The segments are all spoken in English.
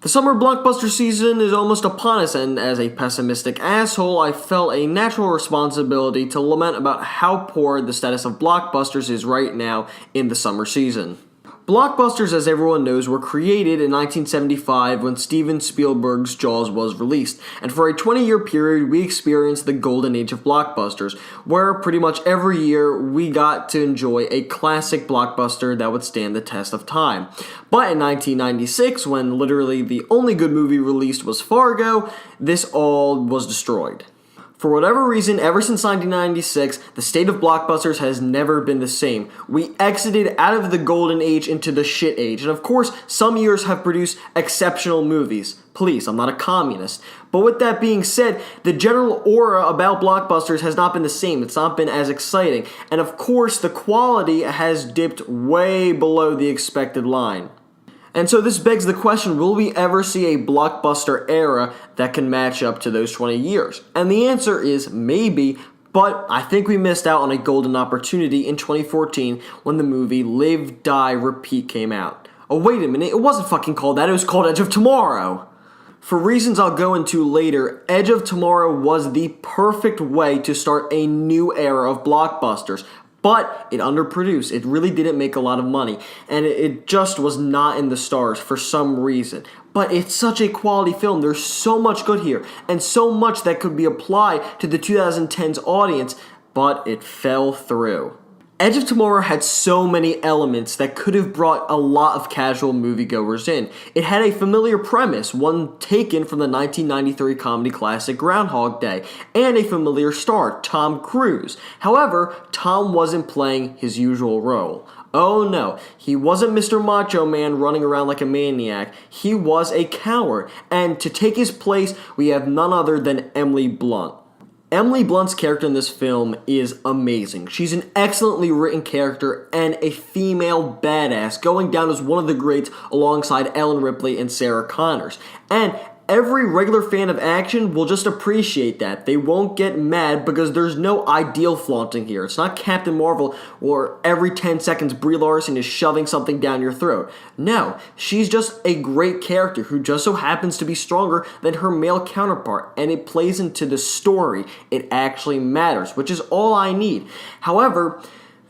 The summer blockbuster season is almost upon us, and as a pessimistic asshole, I felt a natural responsibility to lament about how poor the status of blockbusters is right now in the summer season. Blockbusters, as everyone knows, were created in 1975 when Steven Spielberg's Jaws was released, and for a 20-year period we experienced the golden age of blockbusters, where pretty much every year we got to enjoy a classic blockbuster that would stand the test of time. But in 1996, when literally the only good movie released was Fargo, this all was destroyed. For whatever reason, ever since 1996, the state of blockbusters has never been the same. We exited out of the golden age into the shit age, and of course, some years have produced exceptional movies. Please, I'm not a communist. But with that being said, the general aura about blockbusters has not been the same. It's not been as exciting. And of course, the quality has dipped way below the expected line. And so this begs the question, will we ever see a blockbuster era that can match up to those 20 years? And the answer is maybe, but I think we missed out on a golden opportunity in 2014 when the movie Live, Die, Repeat came out. Oh, wait a minute, it wasn't fucking called that, it was called Edge of Tomorrow. For reasons I'll go into later, Edge of Tomorrow was the perfect way to start a new era of blockbusters. But it underproduced. It really didn't make a lot of money. And it just was not in the stars for some reason. But it's such a quality film. There's so much good here. And so much that could be applied to the 2010s audience. But it fell through. Edge of Tomorrow had so many elements that could have brought a lot of casual moviegoers in. It had a familiar premise, one taken from the 1993 comedy classic Groundhog Day, and a familiar star, Tom Cruise. However, Tom wasn't playing his usual role. Oh no, he wasn't Mr. Macho Man running around like a maniac. He was a coward, and to take his place, we have none other than Emily Blunt. Emily Blunt's character in this film is amazing. She's an excellently written character and a female badass, going down as one of the greats alongside Ellen Ripley and Sarah Connors. And every regular fan of action will just appreciate that. They won't get mad because there's no ideal flaunting here. It's not Captain Marvel where every 10 seconds Brie Larson is shoving something down your throat. No, she's just a great character who just so happens to be stronger than her male counterpart, and it plays into the story. It actually matters, which is all I need. However,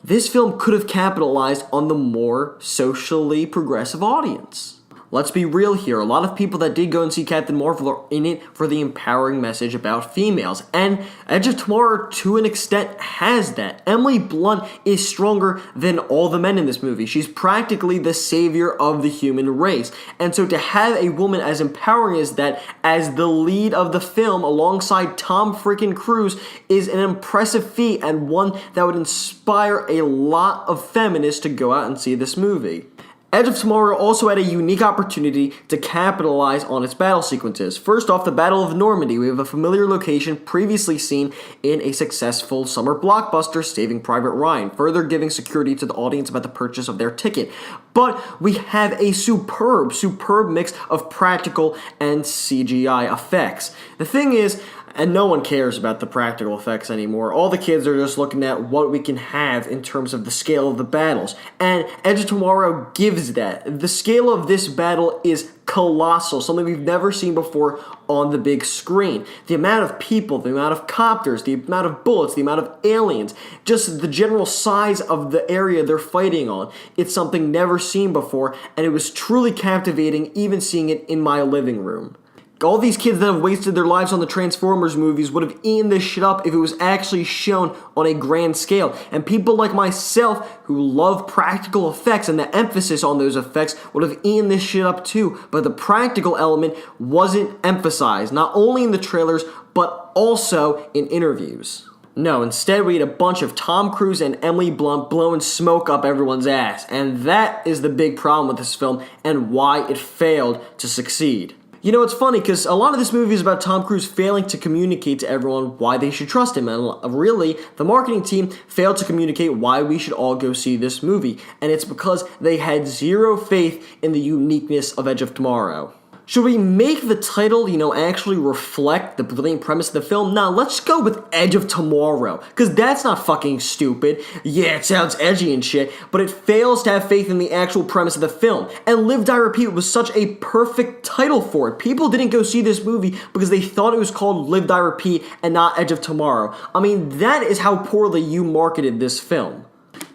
this film could have capitalized on the more socially progressive audience. Let's be real here, a lot of people that did go and see Captain Marvel are in it for the empowering message about females, and Edge of Tomorrow to an extent has that. Emily Blunt is stronger than all the men in this movie. She's practically the savior of the human race, and so to have a woman as empowering as that as the lead of the film alongside Tom freaking Cruise is an impressive feat and one that would inspire a lot of feminists to go out and see this movie. Edge of Tomorrow also had a unique opportunity to capitalize on its battle sequences. First off, the Battle of Normandy. We have a familiar location previously seen in a successful summer blockbuster, Saving Private Ryan, further giving security to the audience about the purchase of their ticket. But we have a superb mix of practical and CGI effects. The thing is, and no one cares about the practical effects anymore. All the kids are just looking at what we can have in terms of the scale of the battles. And Edge of Tomorrow gives that. The scale of this battle is colossal, something we've never seen before on the big screen. The amount of people, the amount of copters, the amount of bullets, the amount of aliens, just the general size of the area they're fighting on. It's something never seen before, and it was truly captivating even seeing it in my living room. All these kids that have wasted their lives on the Transformers movies would have eaten this shit up if it was actually shown on a grand scale. And people like myself who love practical effects and the emphasis on those effects would have eaten this shit up too. But the practical element wasn't emphasized, not only in the trailers, but also in interviews. No, instead we had a bunch of Tom Cruise and Emily Blunt blowing smoke up everyone's ass. And that is the big problem with this film and why it failed to succeed. You know, it's funny because a lot of this movie is about Tom Cruise failing to communicate to everyone why they should trust him. And really, the marketing team failed to communicate why we should all go see this movie. And it's because they had zero faith in the uniqueness of Edge of Tomorrow. Should we make the title, actually reflect the brilliant premise of the film? Nah, let's go with Edge of Tomorrow, because that's not fucking stupid. Yeah, it sounds edgy and shit, but it fails to have faith in the actual premise of the film. And Live, Die, Repeat was such a perfect title for it. People didn't go see this movie because they thought it was called Live, Die, Repeat and not Edge of Tomorrow. I mean, that is how poorly you marketed this film.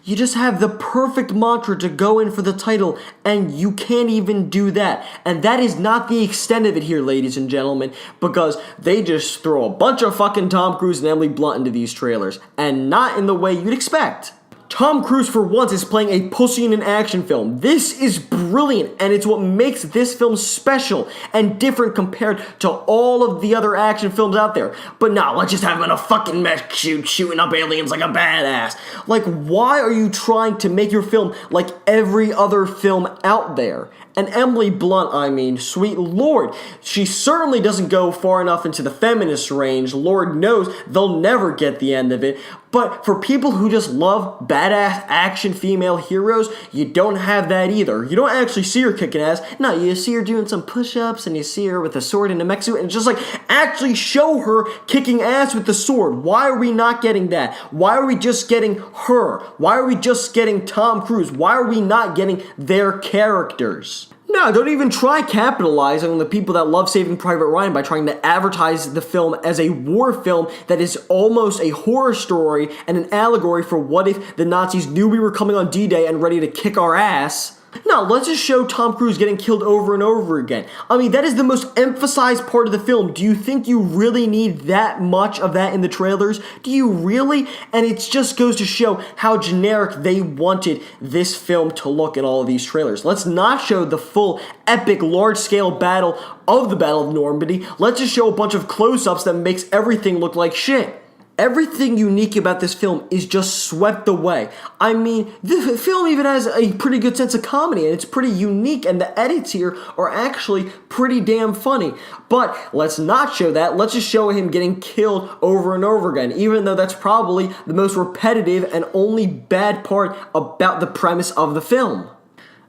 You just have the perfect mantra to go in for the title, and you can't even do that. And that is not the extent of it here, ladies and gentlemen, because they just throw a bunch of fucking Tom Cruise and Emily Blunt into these trailers, and not in the way you'd expect. Tom Cruise, for once, is playing a pussy in an action film. This is brilliant, and it's what makes this film special and different compared to all of the other action films out there. But nah, let's just have him in a fucking mech shooting up aliens like a badass. Like, why are you trying to make your film like every other film out there? And Emily Blunt, I mean, sweet lord, she certainly doesn't go far enough into the feminist range. Lord knows they'll never get the end of it. But for people who just love badass action female heroes, you don't have that either. You don't actually see her kicking ass. No, you see her doing some push-ups, and you see her with a sword in a mech suit, and just like, actually show her kicking ass with the sword. Why are we not getting that? Why are we just getting her? Why are we just getting Tom Cruise? Why are we not getting their characters? No, don't even try capitalizing on the people that love Saving Private Ryan by trying to advertise the film as a war film that is almost a horror story and an allegory for what if the Nazis knew we were coming on D-Day and ready to kick our ass. No, let's just show Tom Cruise getting killed over and over again. I mean, that is the most emphasized part of the film. Do you think you really need that much of that in the trailers? Do you really? And it just goes to show how generic they wanted this film to look in all of these trailers. Let's not show the full, epic, large-scale battle of the Battle of Normandy. Let's just show a bunch of close-ups that makes everything look like shit. Everything unique about this film is just swept away. I mean, the film even has a pretty good sense of comedy, and it's pretty unique, and the edits here are actually pretty damn funny. But let's not show that. Let's just show him getting killed over and over again, even though that's probably the most repetitive and only bad part about the premise of the film.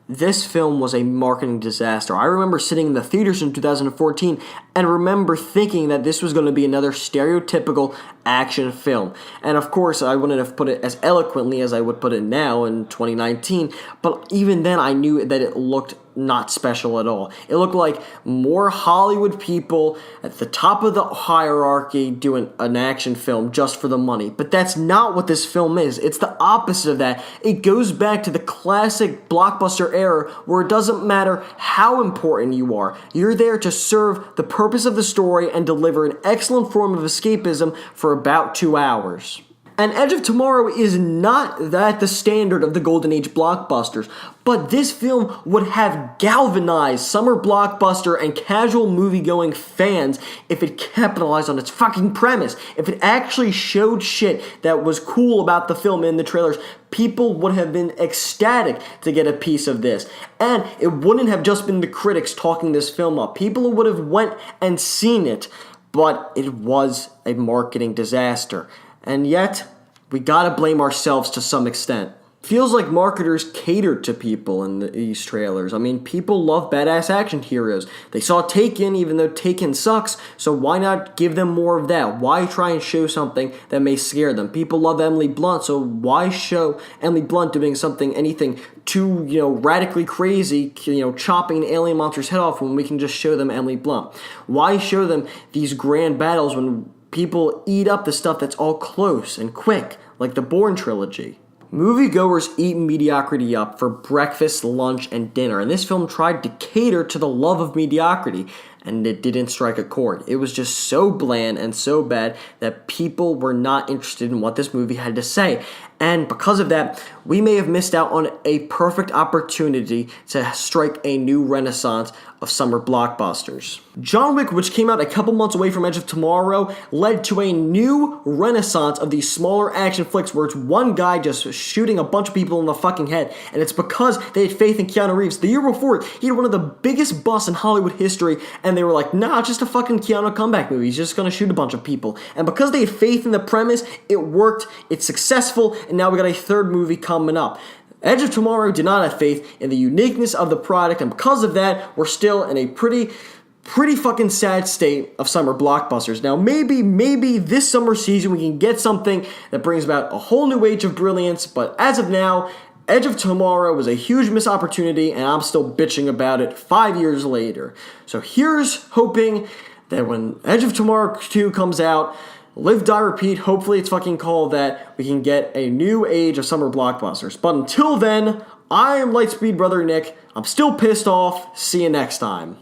This film was a marketing disaster. I remember sitting in the theaters in 2014 and remember thinking that this was going to be another stereotypical action film. And of course, I wouldn't have put it as eloquently as I would put it now in 2019, but even then I knew that it looked not special at all. It looked like more Hollywood people at the top of the hierarchy doing an action film just for the money. But that's not what this film is. It's the opposite of that. It goes back to the classic blockbuster era where it doesn't matter how important you are. You're there to serve the purpose of the story and deliver an excellent form of escapism for about 2 hours. And Edge of Tomorrow is not at the standard of the Golden Age blockbusters, but this film would have galvanized summer blockbuster and casual movie-going fans if it capitalized on its fucking premise. If it actually showed shit that was cool about the film in the trailers, people would have been ecstatic to get a piece of this. And it wouldn't have just been the critics talking this film up. People would have went and seen it, but it was a marketing disaster. And yet, we gotta blame ourselves to some extent. Feels like marketers catered to people in these trailers. I mean, people love badass action heroes. They saw Taken, even though Taken sucks, so why not give them more of that? Why try and show something that may scare them? People love Emily Blunt, so why show Emily Blunt doing anything too, radically crazy, chopping an alien monster's head off when we can just show them Emily Blunt? Why show them these grand battles when people eat up the stuff that's all close and quick, like the Bourne trilogy? Moviegoers eat mediocrity up for breakfast, lunch, and dinner, and this film tried to cater to the love of mediocrity, and it didn't strike a chord. It was just so bland and so bad that people were not interested in what this movie had to say. And because of that, we may have missed out on a perfect opportunity to strike a new renaissance of summer blockbusters. John Wick, which came out a couple months away from Edge of Tomorrow, led to a new renaissance of these smaller action flicks where it's one guy just shooting a bunch of people in the fucking head, and it's because they had faith in Keanu Reeves. The year before, he had one of the biggest busts in Hollywood history, and they were like, nah, it's just a fucking Keanu comeback movie. He's just gonna shoot a bunch of people. And because they had faith in the premise, it worked, it's successful, and now we got a third movie coming up. Edge of Tomorrow did not have faith in the uniqueness of the product, and because of that, we're still in a pretty pretty fucking sad state of summer blockbusters. Now, maybe this summer season we can get something that brings about a whole new age of brilliance, but as of now, Edge of Tomorrow was a huge missed opportunity, and I'm still bitching about it 5 years later. So here's hoping that when Edge of Tomorrow 2 comes out, Live, Die, Repeat, hopefully it's fucking called that, we can get a new age of summer blockbusters. But until then, I am Lightspeed Brother Nick. I'm still pissed off. See you next time.